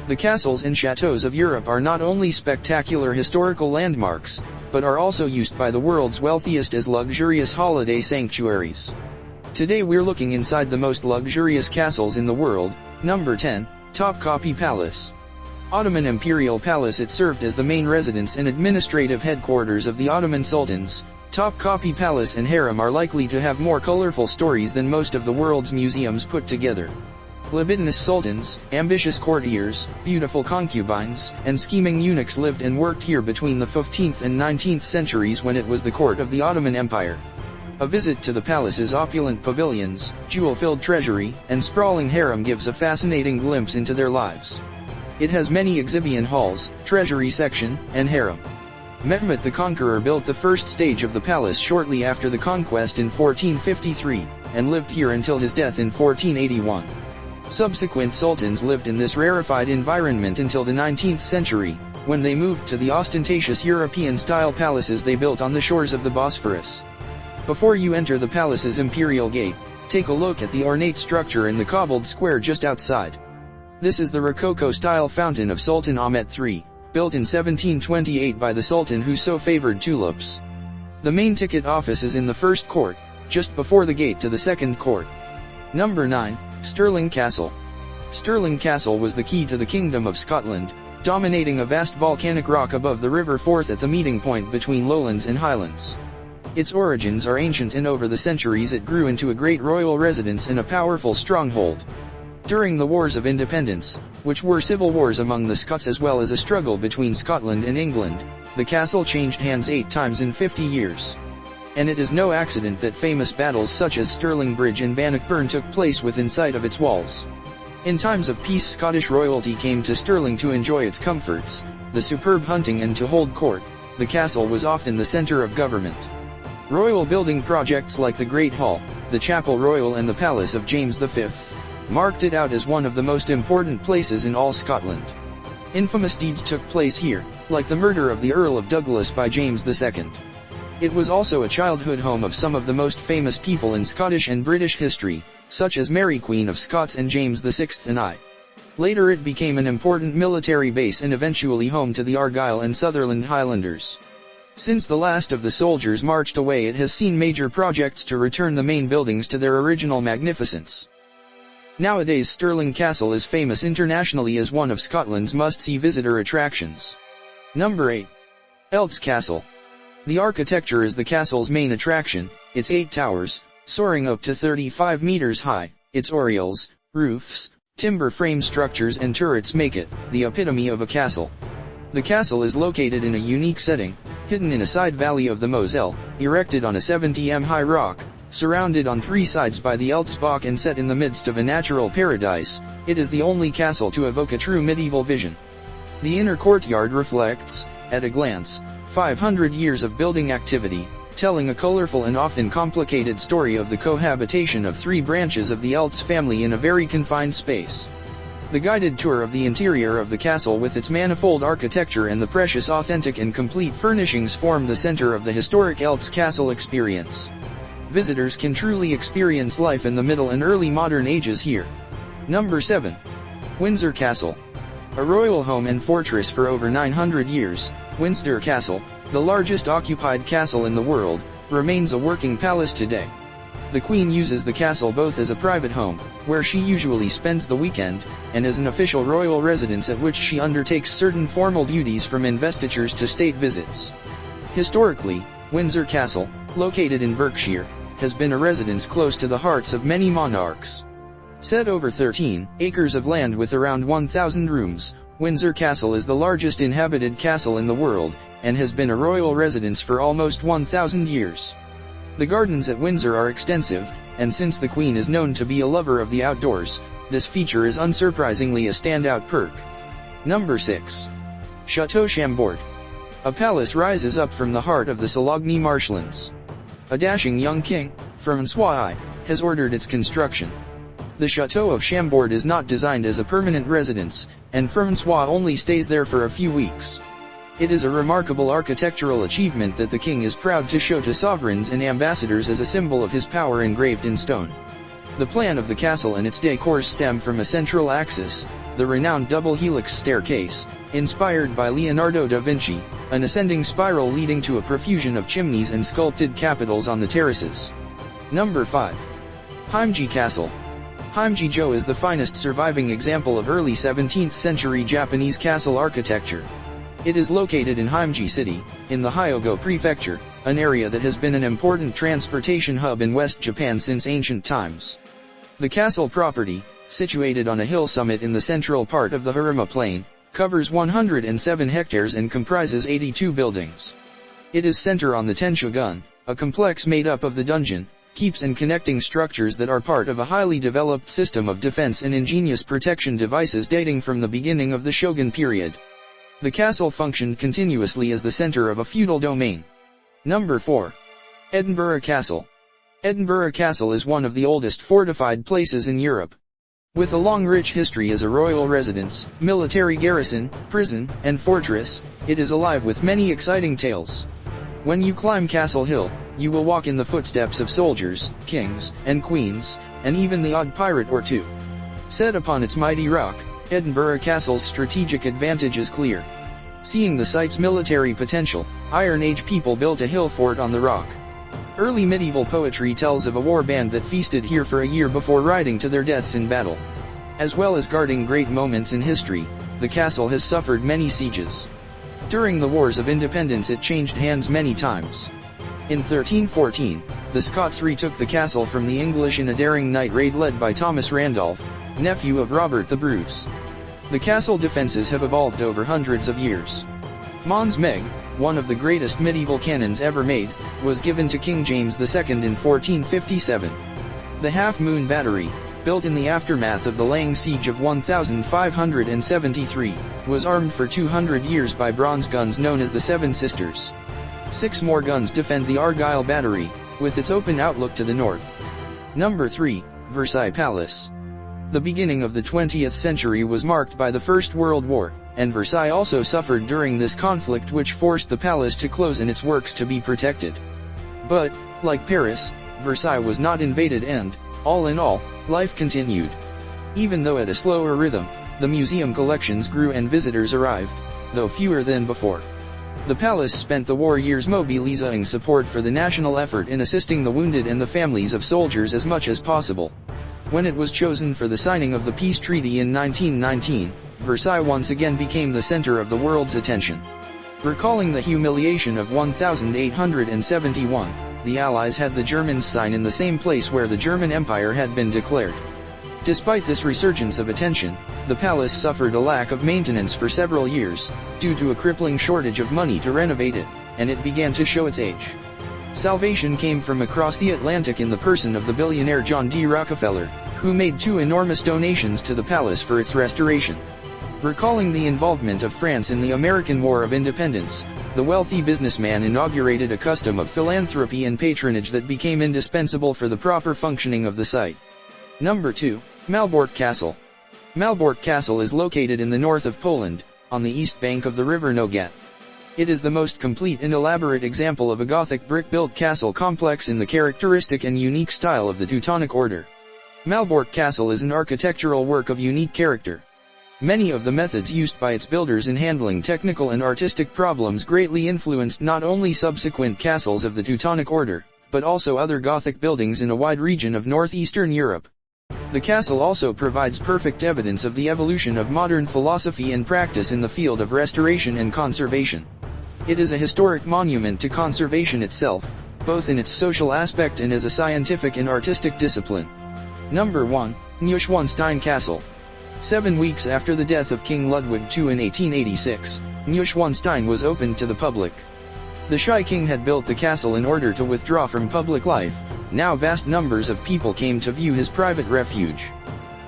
The castles and chateaux of Europe are not only spectacular historical landmarks, but are also used by the world's wealthiest as luxurious holiday sanctuaries. Today we're looking inside the most luxurious castles in the world. Number 10, Topkapi Palace. Ottoman Imperial Palace. It served as the main residence and administrative headquarters of the Ottoman Sultans. Topkapi Palace and harem are likely to have more colorful stories than most of the world's museums put together. Libidinous sultans, ambitious courtiers, beautiful concubines, and scheming eunuchs lived and worked here between the 15th and 19th centuries when it was the court of the Ottoman Empire. A visit to the palace's opulent pavilions, jewel-filled treasury, and sprawling harem gives a fascinating glimpse into their lives. It has many exhibition halls, treasury section, and harem. Mehmet the Conqueror built the first stage of the palace shortly after the conquest in 1453, and lived here until his death in 1481. Subsequent sultans lived in this rarefied environment until the 19th century, when they moved to the ostentatious European-style palaces they built on the shores of the Bosphorus. Before you enter the palace's imperial gate, take a look at the ornate structure in the cobbled square just outside. This is the Rococo-style fountain of Sultan Ahmet III, built in 1728 by the Sultan who so favored tulips. The main ticket office is in the first court, just before the gate to the second court. Number 9, Stirling Castle. Stirling Castle was the key to the Kingdom of Scotland, dominating a vast volcanic rock above the River Forth at the meeting point between lowlands and highlands. Its origins are ancient, and over the centuries it grew into a great royal residence and a powerful stronghold. During the Wars of Independence, which were civil wars among the Scots as well as a struggle between Scotland and England, the castle changed hands 8 times in 50 years. And it is no accident that famous battles such as Stirling Bridge and Bannockburn took place within sight of its walls. In times of peace, Scottish royalty came to Stirling to enjoy its comforts, the superb hunting, and to hold court. The castle was often the center of government. Royal building projects like the Great Hall, the Chapel Royal, and the Palace of James V marked it out as one of the most important places in all Scotland. Infamous deeds took place here, like the murder of the Earl of Douglas by James II. It was also a childhood home of some of the most famous people in Scottish and British history, such as Mary Queen of Scots and James VI and I. Later it became an important military base and eventually home to the Argyll and Sutherland Highlanders. Since the last of the soldiers marched away, it has seen major projects to return the main buildings to their original magnificence. Nowadays Stirling Castle is famous internationally as one of Scotland's must-see visitor attractions. Number 8. Eltz Castle. The architecture is the castle's main attraction. Its 8 towers, soaring up to 35 meters high, its oriels, roofs, timber frame structures and turrets make it the epitome of a castle. The castle is located in a unique setting, hidden in a side valley of the Moselle, erected on a 70 m high rock, surrounded on 3 sides by the Eltzbach and set in the midst of a natural paradise. It is the only castle to evoke a true medieval vision. The inner courtyard reflects, at a glance, 500 years of building activity, telling a colorful and often complicated story of the cohabitation of 3 branches of the Eltz family in a very confined space. The guided tour of the interior of the castle with its manifold architecture and the precious authentic and complete furnishings form the center of the historic Eltz Castle experience. Visitors can truly experience life in the Middle and early modern ages here. Number 7. Windsor Castle. A royal home and fortress for over 900 years, Windsor Castle, the largest occupied castle in the world, remains a working palace today. The Queen uses the castle both as a private home, where she usually spends the weekend, and as an official royal residence at which she undertakes certain formal duties from investitures to state visits. Historically, Windsor Castle, located in Berkshire, has been a residence close to the hearts of many monarchs. Set over 13 acres of land with around 1,000 rooms, Windsor Castle is the largest inhabited castle in the world, and has been a royal residence for almost 1,000 years. The gardens at Windsor are extensive, and since the Queen is known to be a lover of the outdoors, this feature is unsurprisingly a standout perk. Number 6. Chateau Chambord. A palace rises up from the heart of the Sologny marshlands. A dashing young king, Francois I, has ordered its construction. The Chateau of Chambord is not designed as a permanent residence, and Francois only stays there for a few weeks. It is a remarkable architectural achievement that the king is proud to show to sovereigns and ambassadors as a symbol of his power engraved in stone. The plan of the castle and its decors stem from a central axis, the renowned double helix staircase, inspired by Leonardo da Vinci, an ascending spiral leading to a profusion of chimneys and sculpted capitals on the terraces. Number 5. Hamji Castle. Hamji-jo is the finest surviving example of early 17th century Japanese castle architecture. It is located in Hamji City, in the Hyogo Prefecture, an area that has been an important transportation hub in West Japan since ancient times. The castle property, situated on a hill summit in the central part of the Harima Plain, covers 107 hectares and comprises 82 buildings. It is center on the Tenshogun, a complex made up of the dungeon, keeps and connecting structures that are part of a highly developed system of defense and ingenious protection devices dating from the beginning of the Shogun period. The castle functioned continuously as the center of a feudal domain. Number 4. Edinburgh Castle. Edinburgh Castle is one of the oldest fortified places in Europe. With a long rich history as a royal residence, military garrison, prison, and fortress, it is alive with many exciting tales. When you climb Castle Hill, you will walk in the footsteps of soldiers, kings, and queens, and even the odd pirate or two. Set upon its mighty rock, Edinburgh Castle's strategic advantage is clear. Seeing the site's military potential, Iron Age people built a hill fort on the rock. Early medieval poetry tells of a war band that feasted here for a year before riding to their deaths in battle. As well as guarding great moments in history, the castle has suffered many sieges. During the Wars of Independence it changed hands many times. In 1314, the Scots retook the castle from the English in a daring night raid led by Thomas Randolph, nephew of Robert the Bruce. The castle defenses have evolved over hundreds of years. Mons Meg, one of the greatest medieval cannons ever made, was given to King James II in 1457. The Half Moon Battery, built in the aftermath of the Lang Siege of 1573, was armed for 200 years by bronze guns known as the Seven Sisters. 6 more guns defend the Argyle Battery, with its open outlook to the north. Number 3, Versailles Palace. The beginning of the 20th century was marked by the First World War, and Versailles also suffered during this conflict, which forced the palace to close and its works to be protected. But, like Paris, Versailles was not invaded and, all in all, life continued. Even though at a slower rhythm, the museum collections grew and visitors arrived, though fewer than before. The palace spent the war years mobilizing support for the national effort in assisting the wounded and the families of soldiers as much as possible. When it was chosen for the signing of the peace treaty in 1919, Versailles once again became the center of the world's attention. Recalling the humiliation of 1871, the Allies had the Germans sign in the same place where the German Empire had been declared. Despite this resurgence of attention, the palace suffered a lack of maintenance for several years, due to a crippling shortage of money to renovate it, and it began to show its age. Salvation came from across the Atlantic in the person of the billionaire John D. Rockefeller, who made 2 enormous donations to the palace for its restoration. Recalling the involvement of France in the American War of Independence, the wealthy businessman inaugurated a custom of philanthropy and patronage that became indispensable for the proper functioning of the site. Number 2, Malbork Castle. Malbork Castle is located in the north of Poland, on the east bank of the river Nogat. It is the most complete and elaborate example of a Gothic brick-built castle complex in the characteristic and unique style of the Teutonic Order. Malbork Castle is an architectural work of unique character. Many of the methods used by its builders in handling technical and artistic problems greatly influenced not only subsequent castles of the Teutonic Order, but also other Gothic buildings in a wide region of northeastern Europe. The castle also provides perfect evidence of the evolution of modern philosophy and practice in the field of restoration and conservation. It is a historic monument to conservation itself, both in its social aspect and as a scientific and artistic discipline. Number 1, Neuschwanstein Castle. 7 weeks after the death of King Ludwig II in 1886, Neuschwanstein was opened to the public. The shy king had built the castle in order to withdraw from public life. Now vast numbers of people came to view his private refuge.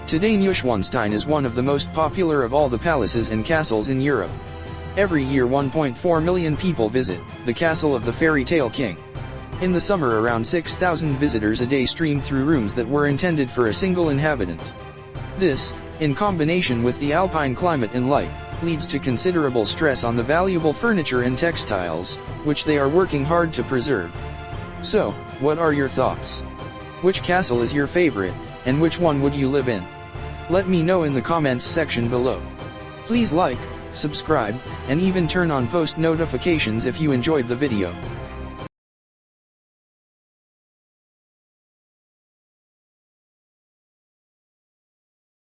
Today Neuschwanstein is one of the most popular of all the palaces and castles in Europe. Every year 1.4 million people visit the castle of the fairy tale king. In the summer around 6,000 visitors a day stream through rooms that were intended for a single inhabitant. This, in combination with the alpine climate and light, leads to considerable stress on the valuable furniture and textiles, which they are working hard to preserve. So, what are your thoughts? Which castle is your favorite, and which one would you live in? Let me know in the comments section below. Please like, subscribe, and even turn on post notifications if you enjoyed the video.